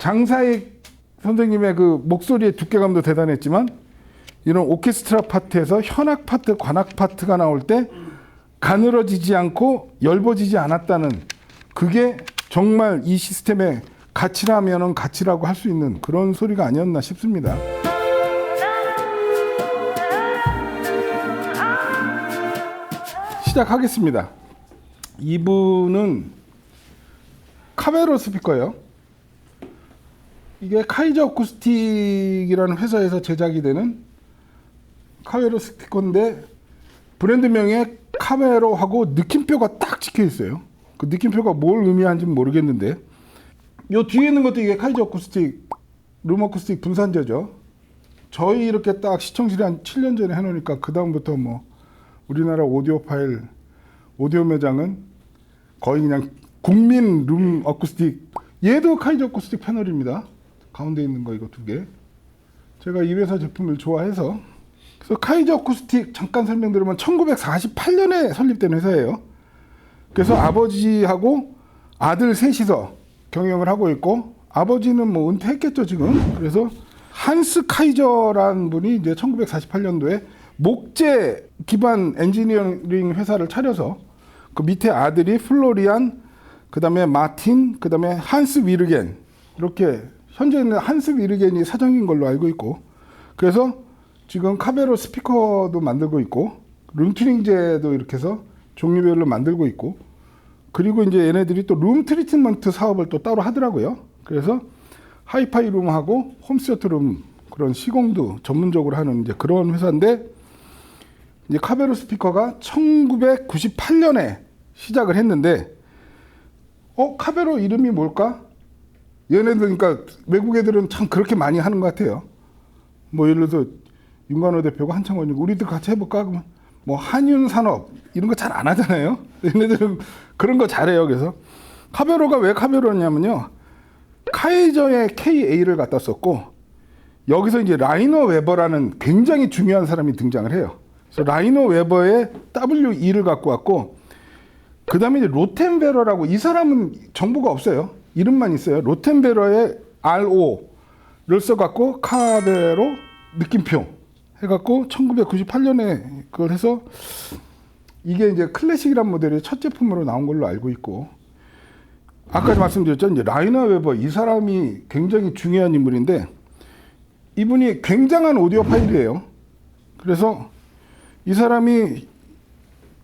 장사익 선생님의 그 목소리의 두께감도 대단했지만 이런 오케스트라 파트에서 현악 파트, 관악 파트가 나올 때 가늘어지지 않고 엷어지지 않았다는 그게 정말 이 시스템의 가치라면은 가치라고 할 수 있는 그런 소리가 아니었나 싶습니다. 시작하겠습니다. 이분은 카베로 스피커예요. 이게 카이저 어쿠스틱이라는 회사에서 제작이 되는 카베로 스피커인데 브랜드명에 카베로하고 느낌표가 딱 찍혀 있어요. 그 느낌표가 뭘 의미하는지 모르겠는데 요 뒤에 있는 것도 이게 카이저 어쿠스틱, 룸 어쿠스틱 분산제죠. 저희 이렇게 딱 시청실에 한 7년 전에 해놓으니까 그 다음부터 뭐 우리나라 오디오 파일, 오디오 매장은 거의 그냥 국민 룸 어쿠스틱. 얘도 카이저 어쿠스틱 패널입니다. 가운데 있는 거 이거 두 개. 제가 이 회사 제품을 좋아해서. 그래서 카이저 어쿠스틱 잠깐 설명드리면 1948년에 설립된 회사예요. 그래서 아버지하고 아들 셋이서 경영을 하고 있고, 아버지는 뭐 은퇴했겠죠 지금. 그래서 한스 카이저라는 분이 이제 1948년도에 목재 기반 엔지니어링 회사를 차려서 그 밑에 아들이 플로리안, 그 다음에 마틴, 그 다음에 한스 위르겐, 이렇게 현재는 한스 위르겐이 사장인 걸로 알고 있고, 그래서 지금 카베로 스피커도 만들고 있고 룸튜닝제도 이렇게 해서 종류별로 만들고 있고, 그리고 이제 얘네들이 또 룸 트리트먼트 사업을 또 따로 하더라고요. 그래서 하이파이 룸하고 홈시어터 룸 그런 시공도 전문적으로 하는 이제 그런 회사인데, 이제 카베로 스피커가 1998년에 시작을 했는데, 카베로 이름이 뭘까? 얘네들, 그러니까 외국 애들은 참 그렇게 많이 하는 것 같아요. 뭐 예를 들어서 윤관호 대표가 한창원이고 우리들 같이 해볼까? 그러면 뭐 한윤산업 이런 거 잘 안 하잖아요. 얘네들은 그런 거 잘해요. 그래서 카베로가 왜 카베로냐면요, 카이저의 KA를 갖다 썼고 여기서 이제 라이너 웨버라는 굉장히 중요한 사람이 등장을 해요. 그래서 라이너 웨버의 WE를 갖고 왔고, 그 다음에 이제 로텐베러라고, 이 사람은 정보가 없어요. 이름만 있어요. 로텐베러의 RO를 써갖고 카베로 느낌표 해갖고 1998년에 그걸 해서 이게 이제 클래식이란 모델의 첫 제품으로 나온 걸로 알고 있고, 아까 말씀드렸죠. 이제 라이너 웨버, 이 사람이 굉장히 중요한 인물인데 이분이 굉장한 오디오 파일이에요. 그래서 이 사람이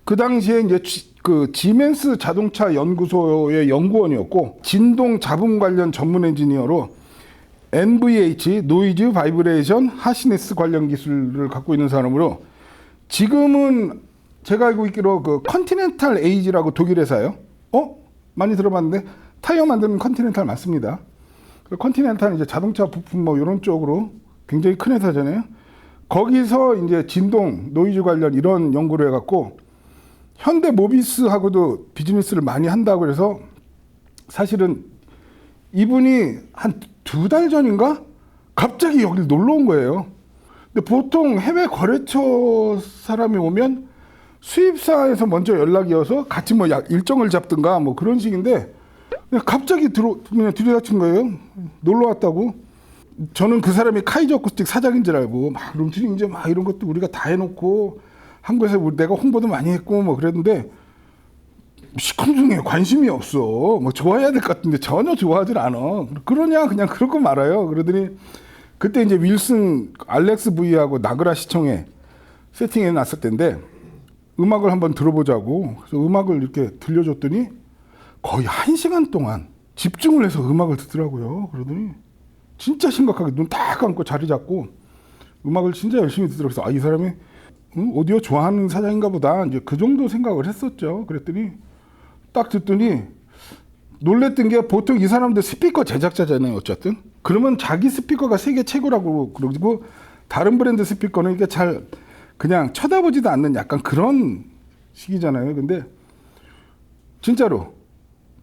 그 당시에 이제 그 지멘스 자동차 연구소의 연구원이었고, 진동 잡음 관련 전문 엔지니어로 NVH, 노이즈 바이브레이션 하시네스 관련 기술을 갖고 있는 사람으로, 지금은 제가 알고 있기로 그 컨티넨탈 에이지라고 독일 회사예요. 많이 들어봤는데 타이어 만드는 컨티넨탈 맞습니다. 그 컨티넨탈은 이제 자동차 부품 뭐 이런 쪽으로 굉장히 큰 회사잖아요. 거기서 이제 진동, 노이즈 관련 이런 연구를 해갖고 현대 모비스하고도 비즈니스를 많이 한다고 해서, 사실은 이분이 한 2달 전인가 갑자기 여기를 놀러 온 거예요. 근데 보통 해외 거래처 사람이 오면 수입사에서 먼저 연락이 와서 같이 뭐 일정을 잡든가 뭐 그런 식인데, 그냥 갑자기 그냥 들이닥친 거예요. 놀러 왔다고. 저는 그 사람이 카이저 어쿠스틱 사장인 줄 알고 막 룸튜닝제 막 이런 것도 우리가 다 해놓고 한국에서 내가 홍보도 많이 했고 뭐 그랬는데 시큰둥해, 관심이 없어. 뭐 좋아해야 될 것 같은데 전혀 좋아하질 않아. 그러냐 그냥 그러고 말아요. 그러더니 그때 이제 윌슨 알렉스 V하고 나그라 시청에 세팅해 놨을 텐데 음악을 한번 들어보자고. 그래서 음악을 이렇게 들려줬더니 거의 1시간 동안 집중을 해서 음악을 듣더라고요. 그러더니 진짜 심각하게 눈 딱 감고 자리 잡고 음악을 진짜 열심히 듣더라고요. 그래서 이 사람이 오디오 좋아하는 사장인가 보다, 이제 그 정도 생각을 했었죠. 그랬더니 딱 듣더니 놀랬던 게, 보통 이 사람들 스피커 제작자잖아요. 어쨌든 그러면 자기 스피커가 세계 최고라고 그러고 다른 브랜드 스피커는 이게 잘 그냥 쳐다보지도 않는 약간 그런 식이잖아요. 근데 진짜로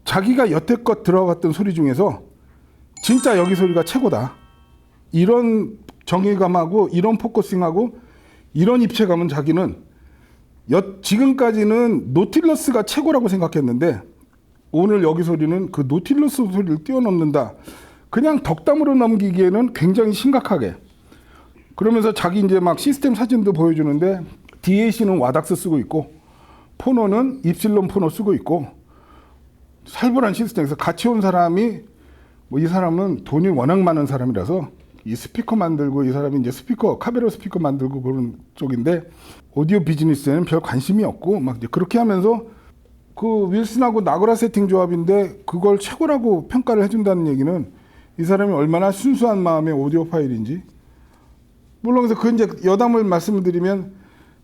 자기가 여태껏 들어봤던 소리 중에서 진짜 여기 소리가 최고다, 이런 정의감하고 이런 포커싱하고 이런 입체감은 자기는 지금까지는 노틸러스가 최고라고 생각했는데 오늘 여기 소리는 그 노틸러스 소리를 뛰어넘는다. 그냥 덕담으로 넘기기에는 굉장히 심각하게. 그러면서 자기 이제 막 시스템 사진도 보여주는데 DAC는 와닥스 쓰고 있고 포노는 입실론 포노 쓰고 있고 살벌한 시스템에서 같이 온 사람이 뭐 이 사람은 돈이 워낙 많은 사람이라서 이 스피커 만들고 이 사람이 이제 스피커 카베로 스피커 만들고 그런 쪽인데 오디오 비즈니스에는 별 관심이 없고 막 이제 그렇게 하면서 그 윌슨하고 나그라 세팅 조합인데 그걸 최고라고 평가를 해준다는 얘기는 이 사람이 얼마나 순수한 마음의 오디오 파일인지. 물론 그래서 그 이제 여담을 말씀드리면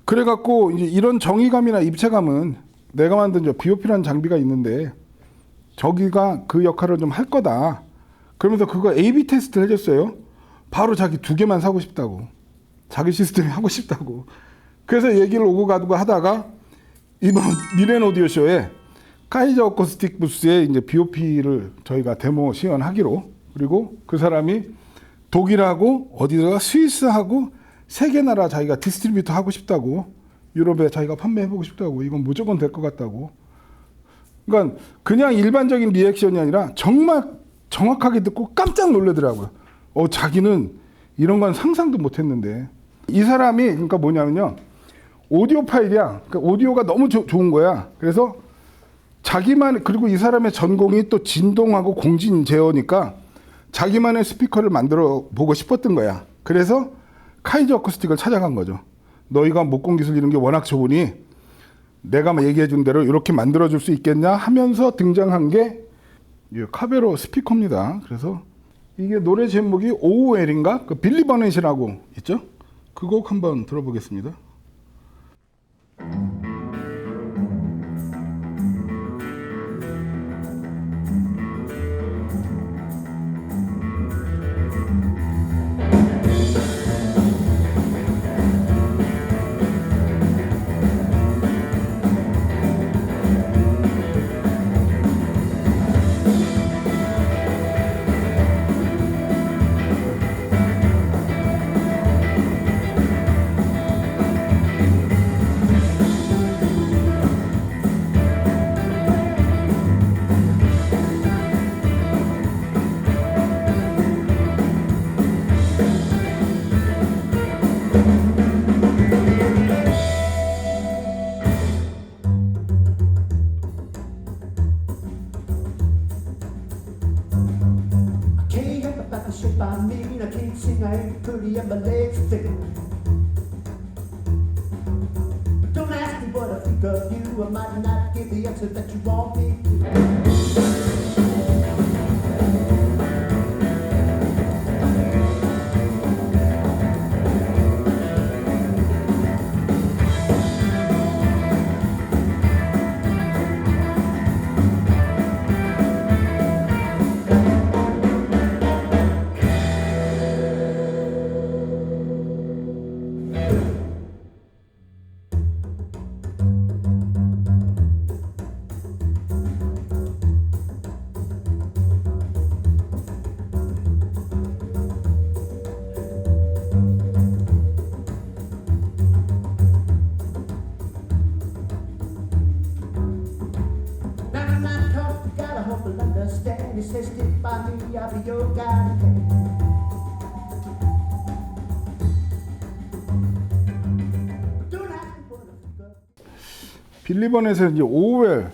그래갖고 이제 이런 정의감이나 입체감은 내가 만든 저 BOP라는 장비가 있는데 저기가 그 역할을 좀 할 거다. 그러면서 그거 A/B 테스트를 해줬어요. 바로 자기 2개만 사고 싶다고. 자기 시스템이 하고 싶다고. 그래서 얘기를 오고 가고 하다가 이번 미넨 오디오 쇼에 카이저 어쿠스틱 부스에 이제 BOP를 저희가 데모 시연하기로, 그리고 그 사람이 독일하고 어디다가 스위스하고 3개 나라 자기가 디스트리뷰터 하고 싶다고, 유럽에 자기가 판매해보고 싶다고, 이건 무조건 될 것 같다고. 그러니까 그냥 일반적인 리액션이 아니라 정말 정확하게 듣고 깜짝 놀라더라고요. 자기는 이런 건 상상도 못했는데. 이 사람이 그러니까 뭐냐면요, 오디오 파일이야. 그러니까 오디오가 너무 좋은 거야. 그래서 자기만, 그리고 이 사람의 전공이 또 진동하고 공진 제어니까 자기만의 스피커를 만들어 보고 싶었던 거야. 그래서 카이저 어쿠스틱을 찾아간 거죠. 너희가 목공 기술 이런 게 워낙 좋으니 내가 얘기해 준 대로 이렇게 만들어 줄 수 있겠냐 하면서 등장한 게 카베로 스피커입니다. 그래서 이게 노래 제목이 OOL인가? 그 빌리 버넷이라고 있죠? 그 곡 한번 들어보겠습니다. I mean, I can't sing, I ain't pretty, and my legs are thick. But don't ask me what I think of you, I might not give the answer that you want me to. Understand, it says stick by me, I'll be your guide. 빌리 버넷의 이제 오웰,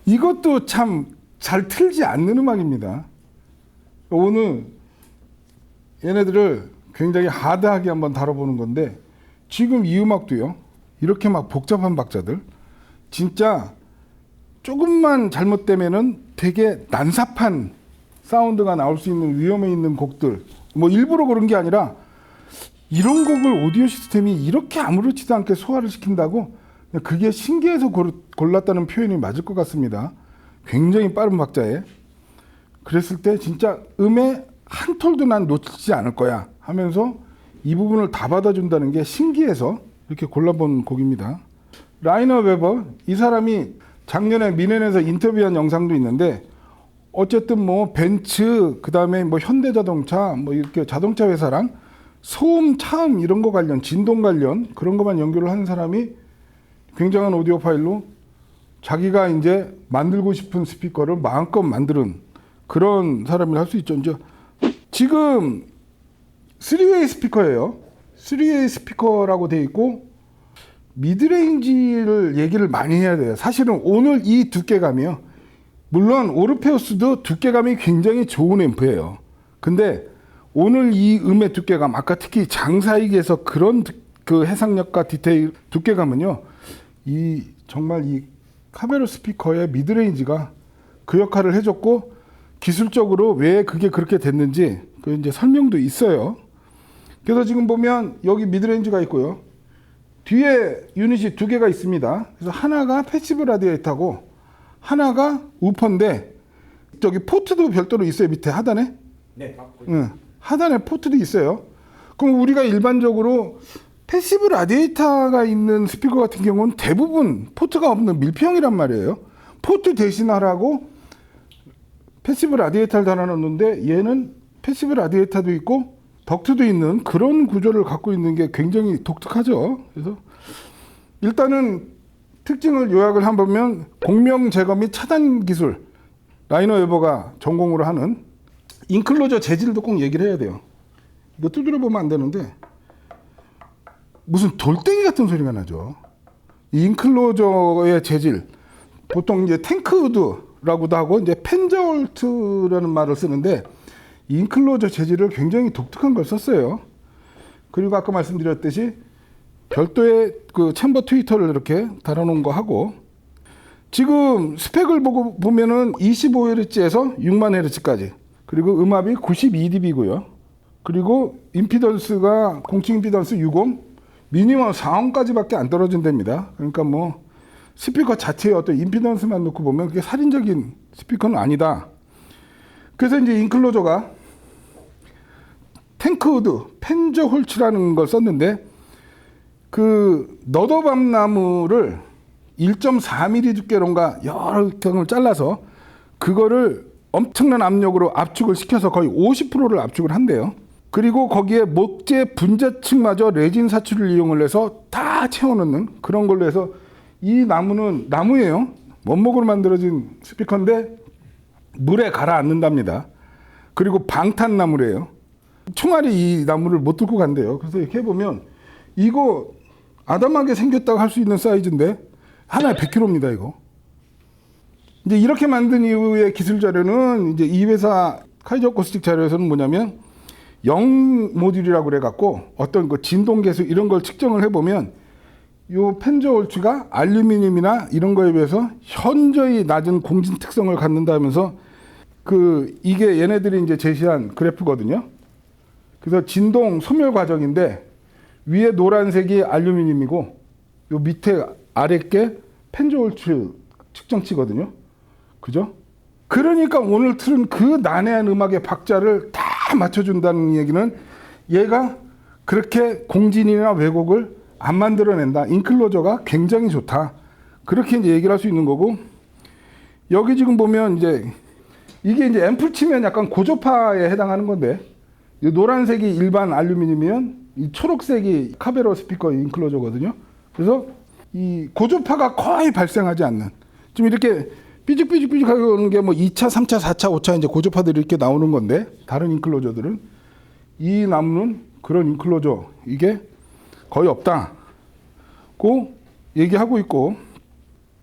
이것도 참 잘 틀지 않는 음악입니다. 오늘 얘네들을 굉장히 하드하게 한번 다뤄보는 건데, 지금 이 음악도요, 이렇게 막 복잡한 박자들, 진짜 조금만 잘못되면은 되게 난삽한 사운드가 나올 수 있는 위험에 있는 곡들, 뭐 일부러 그런 게 아니라 이런 곡을 오디오 시스템이 이렇게 아무렇지도 않게 소화를 시킨다고, 그게 신기해서 골랐다는 표현이 맞을 것 같습니다. 굉장히 빠른 박자에. 그랬을 때 진짜 음의 한 톨도 난 놓치지 않을 거야 하면서 이 부분을 다 받아준다는 게 신기해서 이렇게 골라본 곡입니다. 라이너 웨버, 이 사람이 작년에 미넨에서 인터뷰한 영상도 있는데, 어쨌든 뭐 벤츠, 그 다음에 뭐 현대자동차, 뭐 이렇게 자동차 회사랑 소음, 차음 이런 거 관련, 진동 관련 그런 것만 연결을 하는 사람이 굉장한 오디오 파일로 자기가 이제 만들고 싶은 스피커를 마음껏 만드는 그런 사람이라 할 수 있죠. 이제 지금 3웨이 스피커예요. 3웨이 스피커라고 돼 있고 미드레인지를 얘기를 많이 해야 돼요. 사실은 오늘 이 두께감이요. 물론 오르페우스도 두께감이 굉장히 좋은 앰프예요. 근데 오늘 이 음의 두께감, 아까 특히 장사익에서 그런 그 해상력과 디테일 두께감은요. 정말 이 카메라 스피커의 미드레인지가 그 역할을 해줬고 기술적으로 왜 그게 그렇게 됐는지 그 이제 설명도 있어요. 그래서 지금 보면 여기 미드레인지가 있고요. 뒤에 유닛이 두 개가 있습니다. 그래서 하나가 패시브 라디에이터고 하나가 우퍼인데 저기 포트도 별도로 있어요. 밑에 하단에. 네. 응. 하단에 포트도 있어요. 그럼 우리가 일반적으로 패시브 라디에이터가 있는 스피커 같은 경우는 대부분 포트가 없는 밀폐형이란 말이에요. 포트 대신하라고 패시브 라디에이터를 달아놨는데 얘는 패시브 라디에이터도 있고 덕트도 있는 그런 구조를 갖고 있는 게 굉장히 독특하죠. 그래서 일단은 특징을 요약을 해보면 공명 제거 및 차단 기술 라이너 웨버가 전공으로 하는 인클로저 재질도 꼭 얘기를 해야 돼요. 이거 두드려 보면 안 되는데 무슨 돌덩이 같은 소리가 나죠. 이 인클로저의 재질 보통 이제 탱크우드라고도 하고 이제 펜저올트라는 말을 쓰는데 이 인클로저 재질을 굉장히 독특한 걸 썼어요. 그리고 아까 말씀드렸듯이 별도의 그 챔버 트위터를 이렇게 달아놓은 거 하고 지금 스펙을 보고 보면은 25Hz에서 60000Hz까지 그리고 음압이 92dB고요. 그리고 임피던스가 공칭 임피던스 60, 미니멈 4ohm까지밖에 안 떨어진답니다. 그러니까 뭐 스피커 자체의 어떤 임피던스만 놓고 보면 그게 살인적인 스피커는 아니다. 그래서 이제 인클로저가 탱크우드, 펜저 홀츠라는 걸 썼는데 그 너더밤 나무를 1.4mm 두께로인가 여러 경을 잘라서 그거를 엄청난 압력으로 압축을 시켜서 거의 50%를 압축을 한대요. 그리고 거기에 목재 분자층마저 레진 사출을 이용을 해서 다 채워넣는 그런 걸로 해서 이 나무는 나무예요. 원목으로 만들어진 스피커인데 물에 가라앉는답니다. 그리고 방탄나무래요. 총알이 이 나무를 못 뚫고 간대요. 그래서 이렇게 해보면 이거 아담하게 생겼다고 할 수 있는 사이즈인데 하나에 100kg입니다. 이거. 이제 이렇게 만든 이후의 기술 자료는 이제 이 회사 카이저 어쿠스틱 자료에서는 뭐냐면 영 모듈이라고 그래갖고 어떤 그 진동 계수 이런 걸 측정을 해보면 요 펜저 홀츠가 알루미늄이나 이런 거에 비해서 현저히 낮은 공진 특성을 갖는다면서 그 이게 얘네들이 이제 제시한 그래프거든요. 그래서 진동 소멸 과정인데 위에 노란색이 알루미늄이고 요 밑에 아랫게 펜저 홀츠 측정치거든요. 그죠? 그러니까 오늘 틀은 그 난해한 음악의 박자를 다 맞춰준다는 얘기는 얘가 그렇게 공진이나 왜곡을 안 만들어낸다. 인클로저가 굉장히 좋다. 그렇게 이제 얘기를 할 수 있는 거고 여기 지금 보면 이제 이게 이제 앰플 치면 약간 고저파에 해당하는 건데 이 노란색이 일반 알루미늄이면 이 초록색이 카베로 스피커 인클로저거든요. 그래서 이 고저파가 거의 발생하지 않는 지금 이렇게 삐죽삐죽삐죽하게 오는 게 뭐 2차, 3차, 4차, 5차 이제 고저파들이 이렇게 나오는 건데 다른 인클로저들은 이 나무는 그런 인클로저 이게 거의 없다고 얘기하고 있고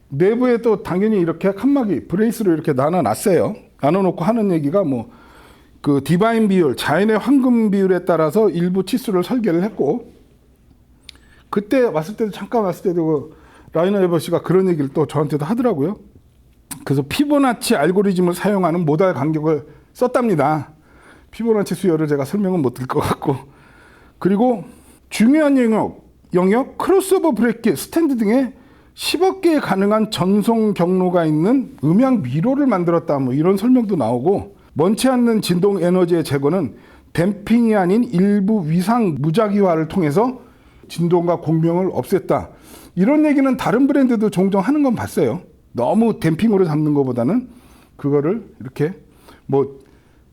내부에 또 당연히 이렇게 칸막이 브레이스로 이렇게 나눠놨어요. 나눠놓고 하는 얘기가 뭐 그 디바인 비율, 자연의 황금 비율에 따라서 일부 치수를 설계를 했고 그때 왔을 때도 잠깐 왔을 때도 그 라이너 에버 씨가 그런 얘기를 또 저한테도 하더라고요. 그래서 피보나치 알고리즘을 사용하는 모달 간격을 썼답니다. 피보나치 수열을 제가 설명은 못 드릴 것 같고 그리고 중요한 영역 크로스오버 브레이크 스탠드 등의 10억 개의 가능한 전송 경로가 있는 음향 미로를 만들었다. 뭐 이런 설명도 나오고 원치 않는 진동 에너지의 제거는 댐핑이 아닌 일부 위상 무작위화를 통해서 진동과 공명을 없앴다. 이런 얘기는 다른 브랜드도 종종 하는 건 봤어요. 너무 댐핑으로 잡는 것보다는 그거를 이렇게 뭐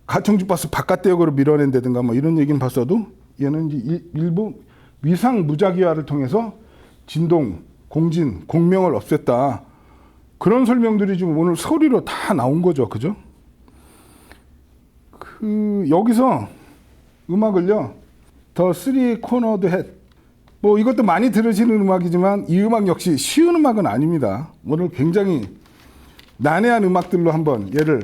가청주 버스 바깥대역으로 밀어낸다든가 뭐 이런 얘기는 봤어도 얘는 이제 일부 위상 무작위화를 통해서 진동, 공진, 공명을 없앴다. 그런 설명들이 지금 오늘 소리로 다 나온 거죠. 그죠? 여기서 음악을요, 더 쓰리 코너드 햇, 뭐 이것도 많이 들으시는 음악이지만 이 음악 역시 쉬운 음악은 아닙니다. 오늘 굉장히 난해한 음악들로 한번 얘를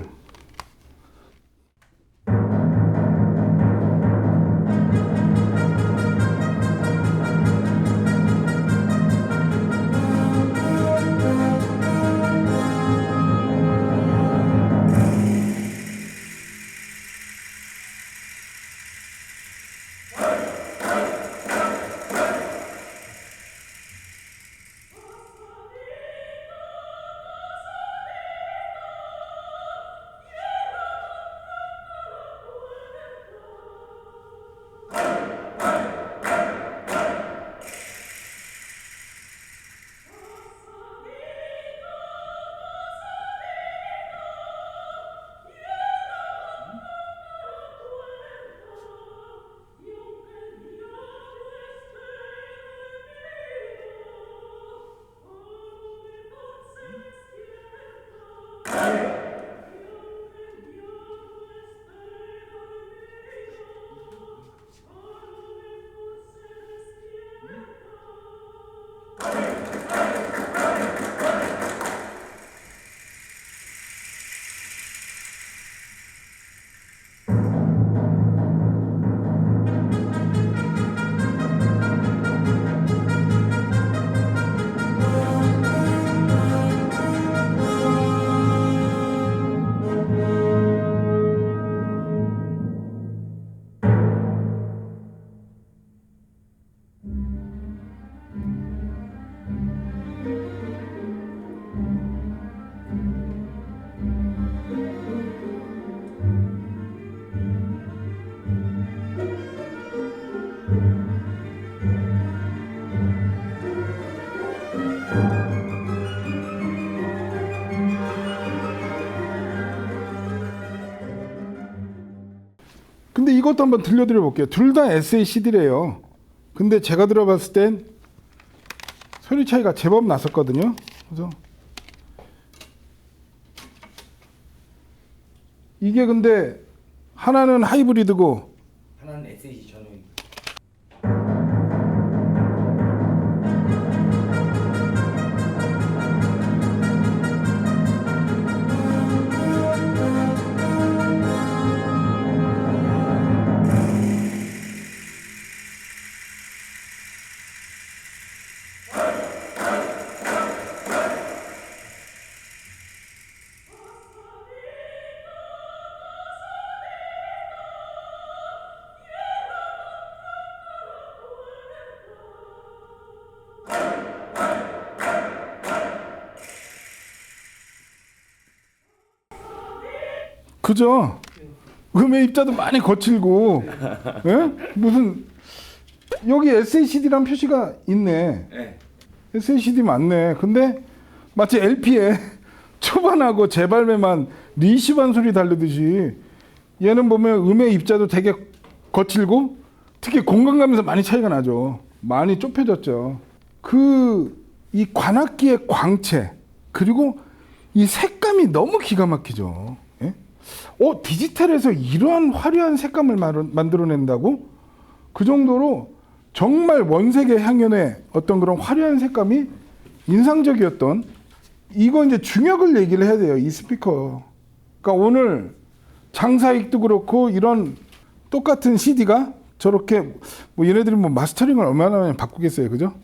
근데 이것도 한번 들려드려 볼게요. 둘 다 SACD래요. 근데 제가 들어봤을 땐 소리 차이가 제법 났었거든요. 그래서 이게 근데 하나는 하이브리드고 하나는 SAC 전용. 그죠? 음의 입자도 많이 거칠고, 예? 무슨 여기 SACD란 표시가 있네. 네. SACD 맞네. 근데 마치 LP에 초반하고 재발매만 리시반 소리 다르듯이 얘는 보면 음의 입자도 되게 거칠고 특히 공간감에서 많이 차이가 나죠. 많이 좁혀졌죠. 이 관악기의 광채 그리고 이 색감이 너무 기가 막히죠. 예? 디지털에서 이러한 화려한 색감을 만들어낸다고? 그 정도로 정말 원색의 향연의 어떤 그런 화려한 색감이 인상적이었던, 이거 이제 중역을 얘기를 해야 돼요. 이 스피커. 그러니까 오늘 장사익도 그렇고 이런 똑같은 CD가 저렇게 뭐 얘네들이 뭐 마스터링을 얼마나 많이 바꾸겠어요. 그죠?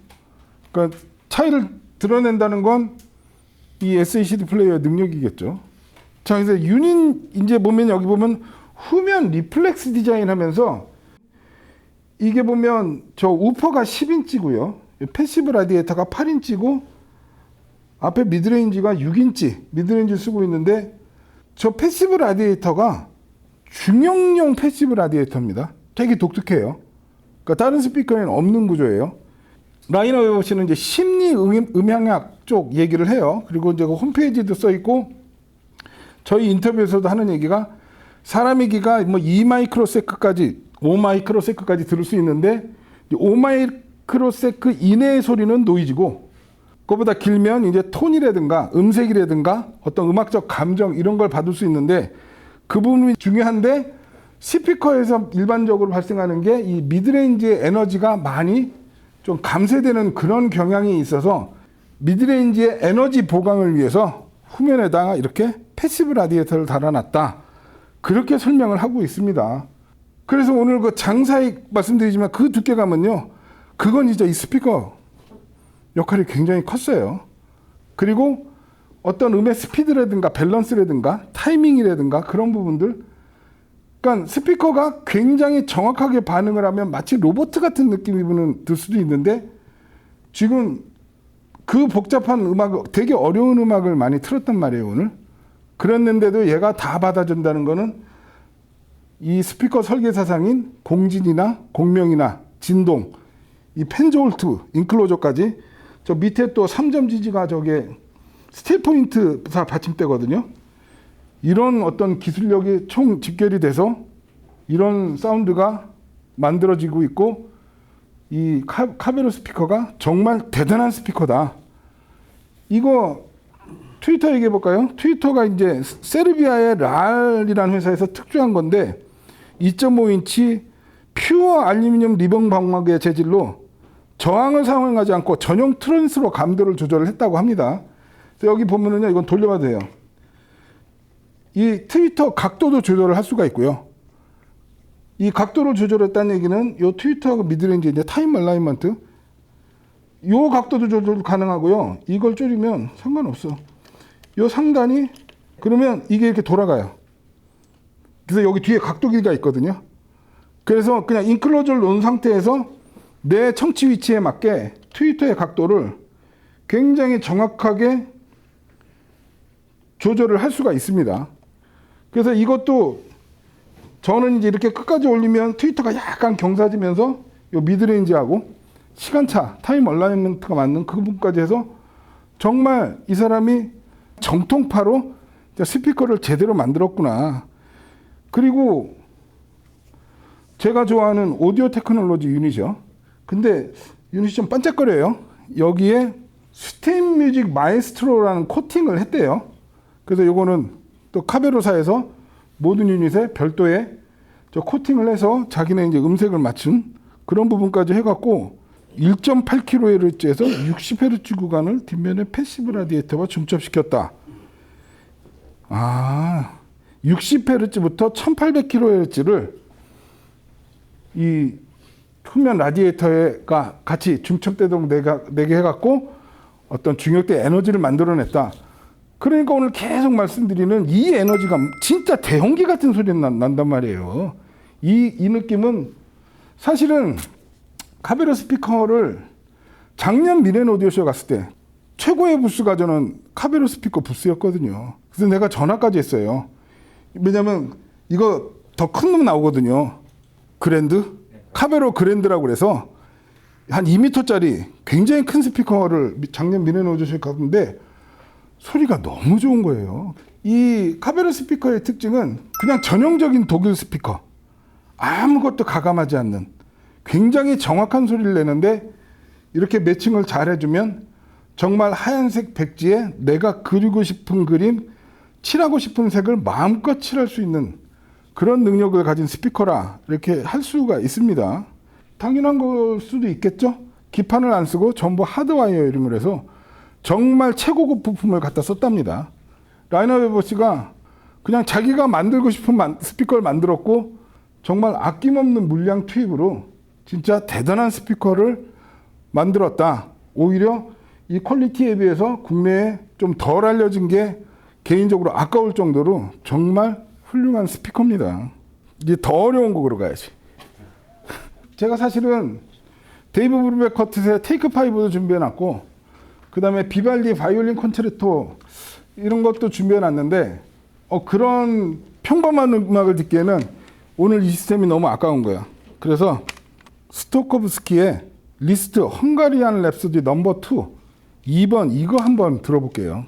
그러니까 차이를 드러낸다는 건 이 SACD 플레이어의 능력이겠죠. 자, 그래서 유닛 이제 보면 여기 보면 후면 리플렉스 디자인 하면서 이게 보면 저 우퍼가 10인치고요. 패시브 라디에이터가 8인치고 앞에 미드레인지가 6인치 미드레인지 쓰고 있는데 저 패시브 라디에이터가 중형용 패시브 라디에이터입니다. 되게 독특해요. 그러니까 다른 스피커에는 없는 구조예요. 라인업에 보시는 이제 심리 음향학 쪽 얘기를 해요. 그리고 이제 그 홈페이지도 써 있고 저희 인터뷰에서도 하는 얘기가 사람의 귀가 뭐 2마이크로세크까지 5마이크로세크까지 들을 수 있는데 5마이크로세크 이내의 소리는 노이즈고 그거보다 길면 이제 톤이라든가 음색이라든가 어떤 음악적 감정 이런 걸 받을 수 있는데 그 부분이 중요한데 스피커에서 일반적으로 발생하는 게 이 미드레인지의 에너지가 많이 좀 감쇄되는 그런 경향이 있어서 미드레인지의 에너지 보강을 위해서 후면에다가 이렇게 패시브 라디에이터를 달아놨다. 그렇게 설명을 하고 있습니다. 그래서 오늘 그 장사익 말씀드리지만 그 두께감은요, 그건 진짜 이 스피커 역할이 굉장히 컸어요. 그리고 어떤 음의 스피드라든가 밸런스라든가 타이밍이라든가 그런 부분들, 그러니까 스피커가 굉장히 정확하게 반응을 하면 마치 로봇 같은 느낌이 들 수도 있는데, 지금 그 복잡한 음악, 되게 어려운 음악을 많이 틀었단 말이에요, 오늘. 그랬는데도 얘가 다 받아준다는 거는 이 스피커 설계 사상인 공진이나 공명이나 진동, 이 펜조울트, 인클로저까지, 저 밑에 또 3점 지지가 저게 스틸 포인트사 받침대거든요. 이런 어떤 기술력이 총 집결이 돼서 이런 사운드가 만들어지고 있고, 이 카베로 스피커가 정말 대단한 스피커다. 이거 트위터 얘기해 볼까요? 트위터가 이제 세르비아의 랄이라는 회사에서 특조한 건데 2.5인치 퓨어 알루미늄 리본 방막의 재질로 저항을 사용하지 않고 전용 트랜스로 감도를 조절을 했다고 합니다. 그래서 여기 보면은요, 이건 돌려봐도 돼요. 이 트위터 각도도 조절을 할 수가 있고요. 이 각도를 조절했다는 얘기는 이 트위터하고 미드레인지 이제 타임 얼라이먼트, 요 각도도 조절 가능하고요. 이걸 줄이면 상관없어. 요 상단이 그러면 이게 이렇게 돌아가요. 그래서 여기 뒤에 각도 길이가 있거든요. 그래서 그냥 인클로저를 놓은 상태에서 내 청취 위치에 맞게 트위터의 각도를 굉장히 정확하게 조절을 할 수가 있습니다. 그래서 이것도 저는 이제 이렇게 끝까지 올리면 트위터가 약간 경사지면서 요 미드레인지하고 시간차, 타임 얼라이먼트가 맞는 그 부분까지 해서 정말 이 사람이 정통파로 스피커를 제대로 만들었구나. 그리고 제가 좋아하는 오디오 테크놀로지 유닛이요. 근데 유닛이 좀 반짝거려요. 여기에 스팀 뮤직 마에스트로라는 코팅을 했대요. 그래서 요거는 또 카베로사에서 모든 유닛에 별도의 저 코팅을 해서 자기네 이제 음색을 맞춘 그런 부분까지 해갖고 1.8kHz에서 60Hz 구간을 뒷면에 패시브 라디에이터와 중첩시켰다. 60Hz부터 1800kHz를 이 후면 라디에이터가 같이 중첩되도록 내게 해갖고 어떤 중력대 에너지를 만들어냈다. 그러니까 오늘 계속 말씀드리는 이 에너지가 진짜 대홍기 같은 소리 난단 말이에요. 이 느낌은 사실은 카베로 스피커를 작년 미렌 오디오쇼 갔을 때 최고의 부스가 저는 카베로 스피커 부스였거든요. 그래서 내가 전화까지 했어요. 왜냐면 이거 더 큰 놈 나오거든요. 그랜드? 카베로 그랜드라고 그래서 한 2m짜리 굉장히 큰 스피커를 작년 미렌 오디오쇼에 갔는데 소리가 너무 좋은 거예요. 이 카베로 스피커의 특징은 그냥 전형적인 독일 스피커. 아무것도 가감하지 않는 굉장히 정확한 소리를 내는데 이렇게 매칭을 잘 해주면 정말 하얀색 백지에 내가 그리고 싶은 그림, 칠하고 싶은 색을 마음껏 칠할 수 있는 그런 능력을 가진 스피커라 이렇게 할 수가 있습니다. 당연한 걸 수도 있겠죠. 기판을 안 쓰고 전부 하드와이어 이름을 해서 정말 최고급 부품을 갖다 썼답니다. 라이너 웨버씨가 그냥 자기가 만들고 싶은 스피커를 만들었고 정말 아낌없는 물량 투입으로 진짜 대단한 스피커를 만들었다. 오히려 이 퀄리티에 비해서 국내에 좀 덜 알려진 게 개인적으로 아까울 정도로 정말 훌륭한 스피커입니다. 이제 더 어려운 곡으로 가야지. 제가 사실은 데이브 브루베 커텟의 테이크 5도 준비해놨고 그 다음에 비발디 바이올린 콘체르토 이런 것도 준비해놨는데 그런 평범한 음악을 듣기에는 오늘 이 시스템이 너무 아까운 거야. 그래서 스토코브스키의 리스트 헝가리안 랩소디 넘버 2 2번 이거 한번 들어볼게요.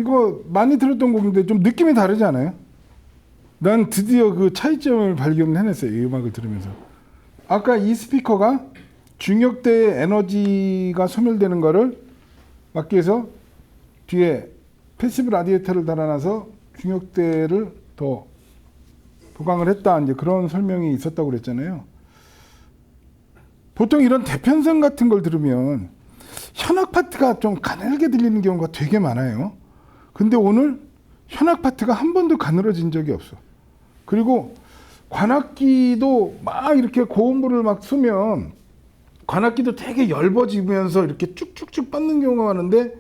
이거 많이 들었던 곡인데 좀 느낌이 다르지 않아요? 난 드디어 그 차이점을 발견을 해냈어요. 이 음악을 들으면서. 아까 이 스피커가 중역대의 에너지가 소멸되는 거를 막기 위해서 뒤에 패시브 라디에이터를 달아놔서 중역대를 더 보강을 했다. 이제 그런 설명이 있었다고 그랬잖아요. 보통 이런 대편성 같은 걸 들으면 현악 파트가 좀 가늘게 들리는 경우가 되게 많아요. 근데 오늘 현악 파트가 한 번도 가늘어진 적이 없어. 그리고 관악기도 막 이렇게 고음부를 막 쓰면 관악기도 되게 엷어지면서 이렇게 쭉쭉쭉 뻗는 경우가 많은데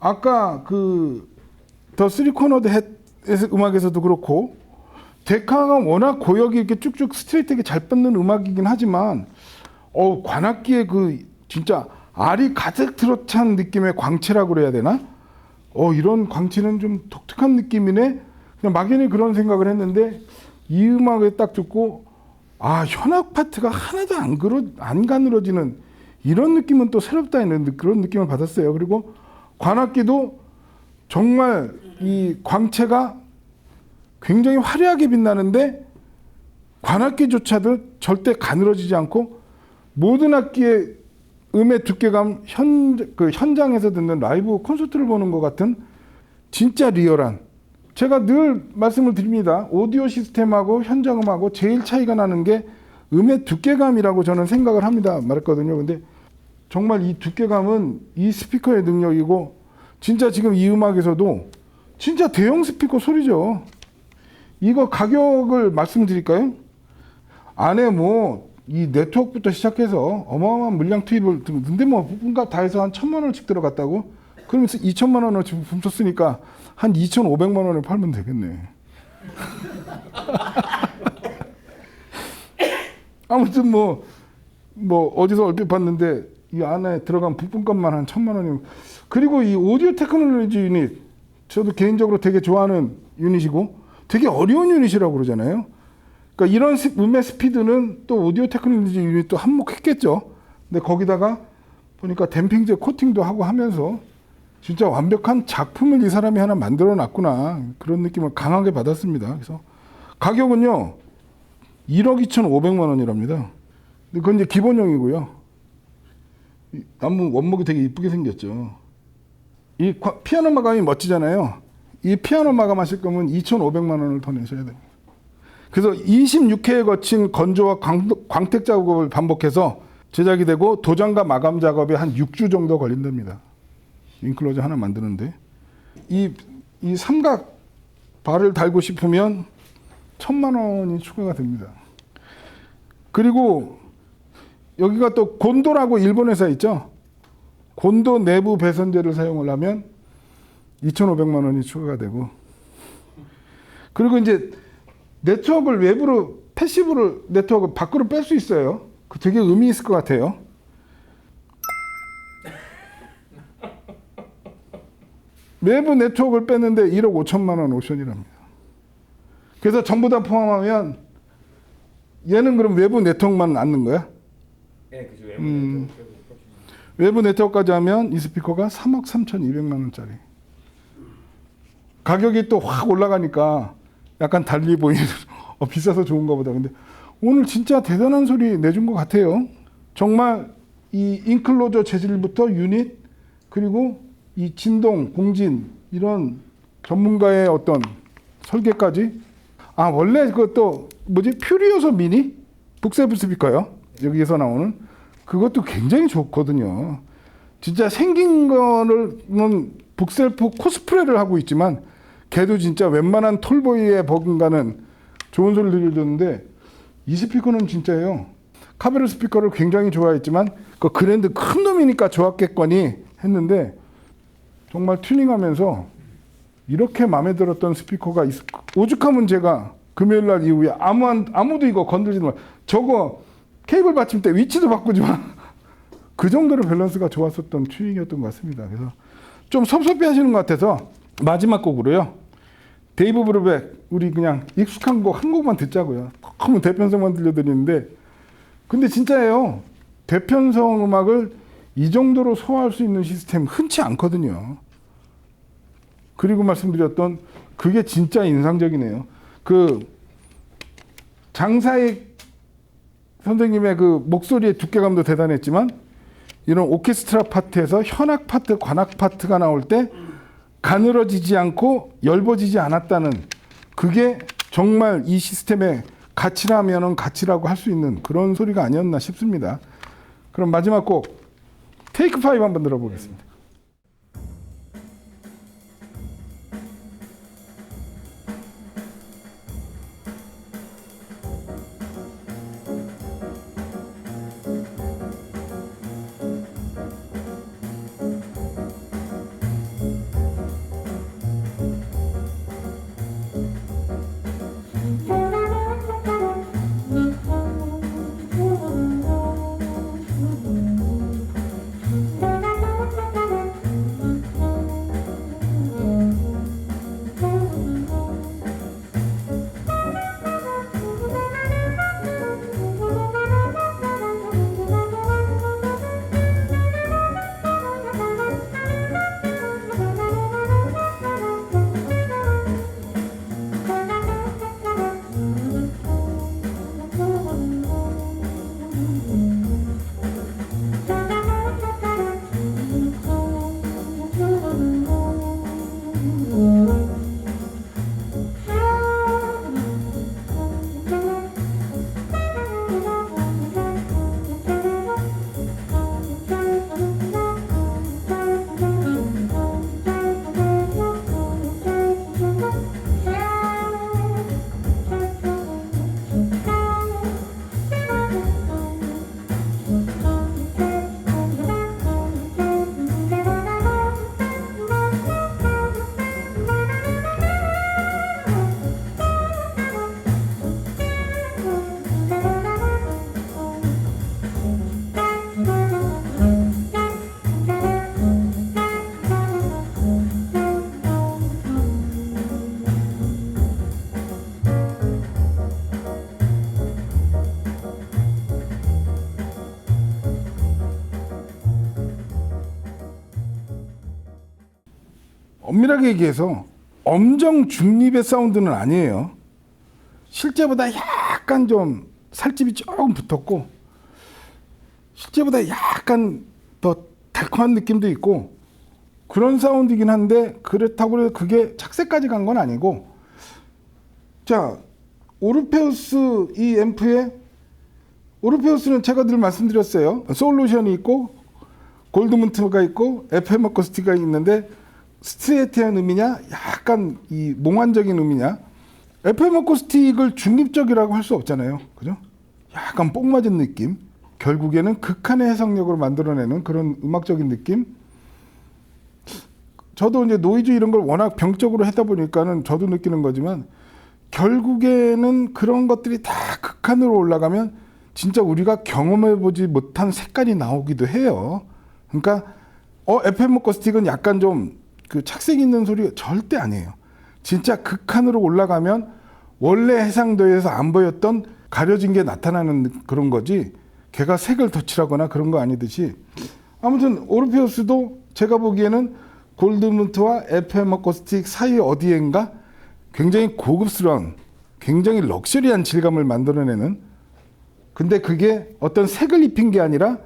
아까 그 더 쓰리 코너드 햇 음악에서도 그렇고 데카가 워낙 고역이 이렇게 쭉쭉 스트레이트하게 잘 뻗는 음악이긴 하지만 관악기의 그 진짜 알이 가득 들어찬 느낌의 광채라고 그래야 되나? 이런 광채는 좀 독특한 느낌이네. 그냥 막연히 그런 생각을 했는데 이 음악을 딱 듣고 현악 파트가 하나도 안 가늘어지는 이런 느낌은 또 새롭다 이런 그런 느낌을 받았어요. 그리고 관악기도 정말 이 광채가 굉장히 화려하게 빛나는데 관악기조차도 절대 가늘어지지 않고 모든 악기의 음의 두께감 현장에서 듣는 라이브 콘서트를 보는 것 같은 진짜 리얼한 제가 늘 말씀을 드립니다. 오디오 시스템하고 현장음하고 제일 차이가 나는 게 음의 두께감이라고 저는 생각을 합니다. 말했거든요. 근데 정말 이 두께감은 이 스피커의 능력이고 진짜 지금 이 음악에서도 진짜 대형 스피커 소리죠. 이거 가격을 말씀드릴까요? 안에 뭐 이 네트워크부터 시작해서 어마어마한 물량 투입을 근데 뭐 부품값 다 해서 한 1,000만 원씩 들어갔다고? 그러면서 2천만 원을 지금 부품 썼으니까 한 2,500만 원에 팔면 되겠네. 아무튼 뭐 어디서 얼핏 봤는데 이 안에 들어간 부품값만 한 1,000만 원이면 그리고 이 오디오 테크놀로지 유닛 저도 개인적으로 되게 좋아하는 유닛이고 되게 어려운 유닛이라고 그러잖아요. 그러니까 이런 음의 스피드는 또 오디오 테크놀로지 유닛도 한몫했겠죠. 근데 거기다가 보니까 댐핑제 코팅도 하고 하면서 진짜 완벽한 작품을 이 사람이 하나 만들어 놨구나 그런 느낌을 강하게 받았습니다. 그래서 가격은요 1억 2,500만 원이랍니다. 근데 그건 이제 기본형이고요. 나무 원목이 되게 이쁘게 생겼죠. 이 피아노 마감이 멋지잖아요. 이 피아노 마감 하실 거면 2,500만 원을 더 내셔야 됩니다. 그래서 26회에 거친 건조와 광택 작업을 반복해서 제작이 되고 도장과 마감 작업에 한 6주 정도 걸린답니다. 인클로저 하나 만드는데 이 삼각 발을 달고 싶으면 1,000만 원이 추가가 됩니다. 그리고 여기가 또 곤도라고 일본 회사 있죠. 곤도 내부 배선제를 사용을 하면 2,500만 원이 추가가 되고 그리고 이제 네트워크를 외부로 패시브를 네트워크 밖으로 뺄 수 있어요. 그 되게 의미 있을 것 같아요. 외부 네트워크를 뺐는데 1억 5천만 원 옵션이랍니다. 그래서 전부 다 포함하면 얘는 그럼 외부 네트워크만 낳는 거야? 네, 그죠. 외부 네트워크까지 하면 이 스피커가 3억 3,200만 원짜리. 가격이 또 확 올라가니까 약간 달리 보이는 비싸서 좋은가 보다. 근데 오늘 진짜 대단한 소리 내준 것 같아요. 정말 이 인클로저 재질부터 유닛 그리고 이 진동, 공진 이런 전문가의 어떤 설계까지 원래 그것도 퓨리오소 미니? 북세부 스피커요. 여기에서 나오는 그것도 굉장히 좋거든요. 진짜 생긴 거는 북셀프 코스프레를 하고 있지만 걔도 진짜 웬만한 톨보이에 버금가는 좋은 소리를 듣는데 이 스피커는 진짜예요. 카베르 스피커를 굉장히 좋아했지만 그 그랜드 큰 놈이니까 좋았겠거니 했는데 정말 튜닝하면서 이렇게 마음에 들었던 스피커가 오죽하면 제가 금요일날 이후에 아무도 이거 건들지도 마. 저거 케이블 받침대 위치도 바꾸지 마. 그 정도로 밸런스가 좋았었던 튜닝이었던 것 같습니다. 그래서 좀 섭섭해 하시는 것 같아서 마지막 곡으로요. 데이브 브루백 우리 그냥 익숙한 곡 한 곡만 듣자고요. 너무 대편성만 들려드리는데 근데 진짜예요. 대편성 음악을 이 정도로 소화할 수 있는 시스템 흔치 않거든요. 그리고 말씀드렸던 그게 진짜 인상적이네요. 그 장사익 선생님의 그 목소리의 두께감도 대단했지만 이런 오케스트라 파트에서 현악 파트, 관악 파트가 나올 때 가늘어지지 않고 엷어지지 않았다는 그게 정말 이 시스템의 가치라면은 가치라고 할 수 있는 그런 소리가 아니었나 싶습니다. 그럼 마지막 곡 테이크 5 한번 들어보겠습니다. 엄밀하게 얘기해서 엄정 중립의 사운드는 아니에요. 실제보다 약간 좀 살집이 조금 붙었고 실제보다 약간 더 달콤한 느낌도 있고 그런 사운드이긴 한데 그렇다고 해서 그게 착색까지 간 건 아니고 자 오르페우스 이 앰프에 오르페우스는 제가 늘 말씀드렸어요. 솔루션이 있고 골드문트가 있고 FM 어쿠스틱가 있는데 스트레이트한 음이냐 약간 이 몽환적인 음이냐 FM 어쿠스틱을 중립적이라고 할 수 없잖아요. 그죠? 약간 뽕 맞은 느낌 결국에는 극한의 해석력으로 만들어내는 그런 음악적인 느낌 저도 이제 노이즈 이런 걸 워낙 병적으로 하다 보니까는 저도 느끼는 거지만 결국에는 그런 것들이 다 극한으로 올라가면 진짜 우리가 경험해보지 못한 색깔이 나오기도 해요. 그러니까 FM 어쿠스틱은 약간 좀 그 착색 있는 소리가 절대 아니에요. 진짜 극한으로 올라가면 원래 해상도에서 안 보였던 가려진 게 나타나는 그런 거지 걔가 색을 덧칠하거나 그런 거 아니듯이 아무튼 오르페우스도 제가 보기에는 골드문트와 FM 어쿠스틱 사이 어디엔가 굉장히 고급스러운 굉장히 럭셔리한 질감을 만들어내는 근데 그게 어떤 색을 입힌 게 아니라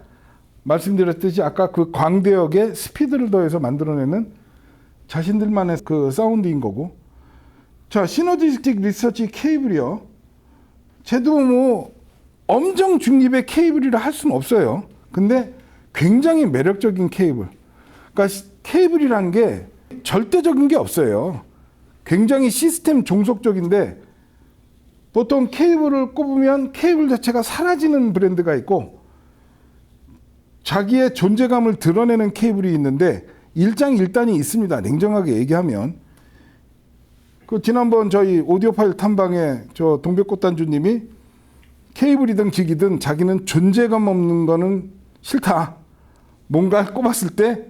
말씀드렸듯이 아까 그 광대역에 스피드를 더해서 만들어내는 자신들만의 그 사운드인 거고 자 시너지스틱 리서치 케이블이요 쟤도 뭐 엄정 중립의 케이블이라 할 수는 없어요 근데 굉장히 매력적인 케이블 그러니까 케이블이란 게 절대적인 게 없어요 굉장히 시스템 종속적인데 보통 케이블을 꼽으면 케이블 자체가 사라지는 브랜드가 있고 자기의 존재감을 드러내는 케이블이 있는데 일장일단이 있습니다. 냉정하게 얘기하면 그 지난번 저희 오디오 파일 탐방에 저 동백꽃단주님이 케이블이든 기기든 자기는 존재감 없는 거는 싫다. 뭔가 꼽았을 때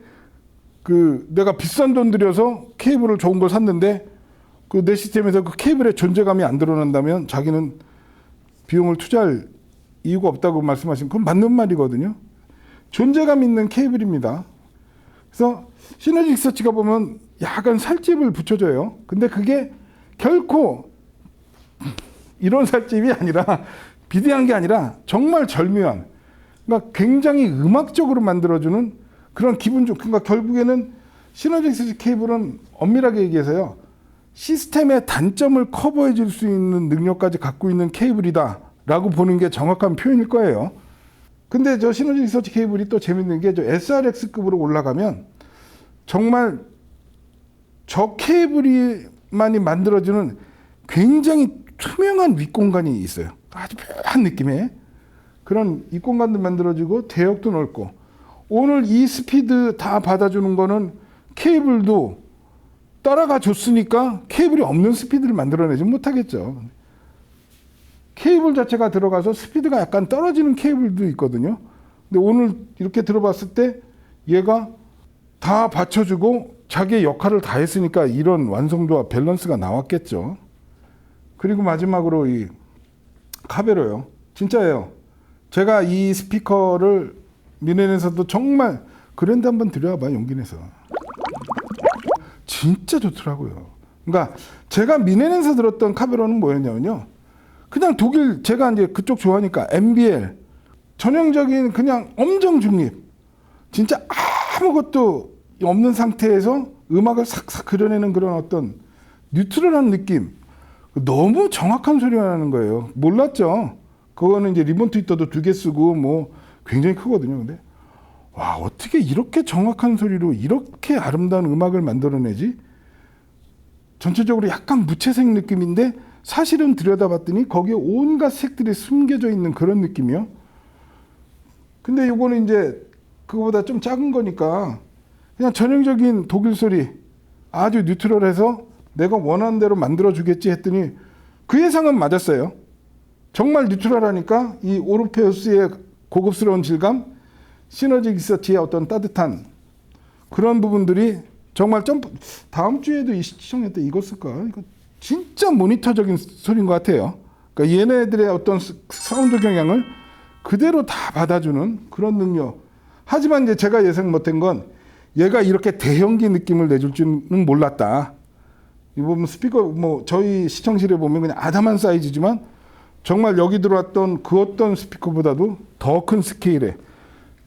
그 내가 비싼 돈 들여서 케이블을 좋은 걸 샀는데 그 내 시스템에서 그 케이블의 존재감이 안 드러난다면 자기는 비용을 투자할 이유가 없다고 말씀하신 그건 맞는 말이거든요. 존재감 있는 케이블입니다. 그래서 시너지 리서치가 보면 약간 살집을 붙여줘요. 근데 그게 결코 이런 살집이 아니라 비대한 게 아니라 정말 절묘한, 그러니까 굉장히 음악적으로 만들어주는 그런 기분 좋. 그러니까 결국에는 시너직스 케이블은 엄밀하게 얘기해서요, 시스템의 단점을 커버해 줄 수 있는 능력까지 갖고 있는 케이블이다라고 보는 게 정확한 표현일 거예요. 근데 저 시너지 리서치 케이블이 또 재밌는 게 저 SRX급으로 올라가면 정말 저 케이블이만이 만들어주는 굉장히 투명한 윗공간이 있어요. 아주 묘한 느낌의 그런 윗공간도 만들어지고 대역도 넓고, 오늘 이 스피드 다 받아주는 거는 케이블도 따라가 줬으니까 케이블이 없는 스피드를 만들어내지 못하겠죠. 케이블 자체가 들어가서 스피드가 약간 떨어지는 케이블도 있거든요. 근데 오늘 이렇게 들어봤을 때 얘가 다 받쳐주고 자기의 역할을 다 했으니까 이런 완성도와 밸런스가 나왔겠죠. 그리고 마지막으로 이 카베로요. 진짜예요. 제가 이 스피커를 미넨에서도 정말 그랜드 한번 들여와봐, 용기 내서. 진짜 좋더라고요. 그러니까 제가 미넨에서 들었던 카베로는 뭐였냐면요, 그냥 독일, 제가 이제 그쪽 좋아하니까 MBL 전형적인 그냥 엄정 중립, 진짜 아무것도 없는 상태에서 음악을 싹싹 그려내는 그런 어떤 뉴트럴한 느낌, 너무 정확한 소리가 나는 거예요. 몰랐죠. 그거는 이제 리본 트위터도 2개 쓰고 뭐 굉장히 크거든요. 근데 와, 어떻게 이렇게 정확한 소리로 이렇게 아름다운 음악을 만들어내지? 전체적으로 약간 무채색 느낌인데 사실은 들여다봤더니 거기에 온갖 색들이 숨겨져 있는 그런 느낌이요. 근데 이거는 이제 그거보다 좀 작은 거니까 그냥 전형적인 독일 소리, 아주 뉴트럴해서 내가 원하는 대로 만들어 주겠지 했더니 그 예상은 맞았어요. 정말 뉴트럴하니까 이 오르페우스의 고급스러운 질감, 시너지 리서치의 어떤 따뜻한 그런 부분들이 정말 다음 주에도 이 시청했던 이거 쓸까? 이거 진짜 모니터적인 소리인 것 같아요. 그러니까 얘네들의 어떤 사운드 경향을 그대로 다 받아주는 그런 능력. 하지만 이제 제가 예상 못한 건 얘가 이렇게 대형기 느낌을 내줄 줄은 몰랐다. 이 보면 스피커 뭐 저희 시청실에 보면 그냥 아담한 사이즈지만 정말 여기 들어왔던 그 어떤 스피커보다도 더 큰 스케일에,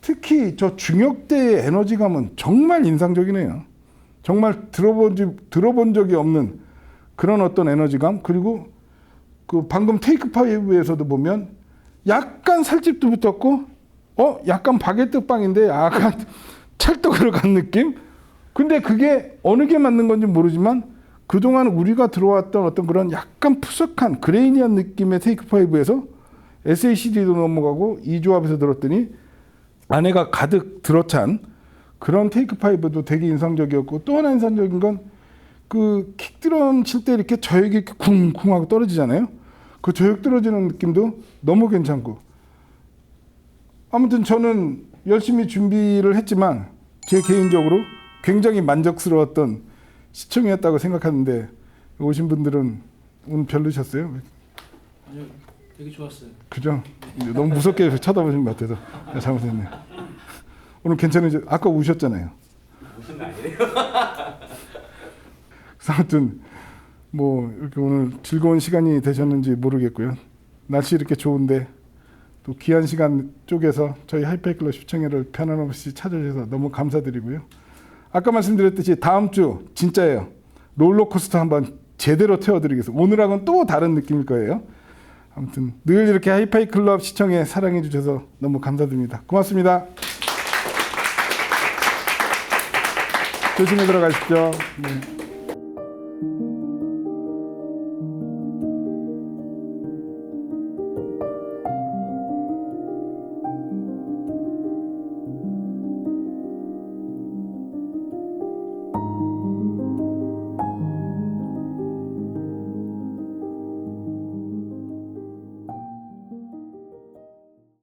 특히 저 중역대의 에너지감은 정말 인상적이네요. 정말 들어본 적이 없는 그런 어떤 에너지감. 그리고 그 방금 테이크 5에서도 보면 약간 살집도 붙었고, 약간 바게트 빵인데 약간 찰떡으로 간 느낌? 근데 그게 어느 게 맞는 건지 모르지만 그동안 우리가 들어왔던 어떤 그런 약간 푸석한 그레이니한 느낌의 테이크 5에서 SACD도 넘어가고 이 조합에서 들었더니 안에가 가득 들어찬 그런 테이크 5도 되게 인상적이었고, 또 하나 인상적인 건 그 킥드럼 칠 때 이렇게 저역이 이렇게 쿵쿵 하고 떨어지잖아요. 그 저역 떨어지는 느낌도 너무 괜찮고, 아무튼 저는 열심히 준비를 했지만 제 개인적으로 굉장히 만족스러웠던 시청이었다고 생각하는데, 오신 분들은 오늘 별로셨어요? 아니요, 되게 좋았어요. 그죠? 너무 무섭게 쳐다보신 것 같아서 잘못했네. 오늘 괜찮으죠? 아까 우셨잖아요. 무슨 말이래요? 그래서 아무튼 뭐 이렇게 오늘 즐거운 시간이 되셨는지 모르겠고요. 날씨 이렇게 좋은데 또 귀한 시간 쪼개서 저희 하이파이클럽 시청회를 편안없이 찾아주셔서 너무 감사드리고요. 아까 말씀드렸듯이 다음 주 진짜예요. 롤러코스터 한번 제대로 태워드리겠습니다. 오늘하고는 또 다른 느낌일 거예요. 아무튼 늘 이렇게 하이파이클럽 시청회 사랑해 주셔서 너무 감사드립니다. 고맙습니다. 조심히 들어가십시오. 네.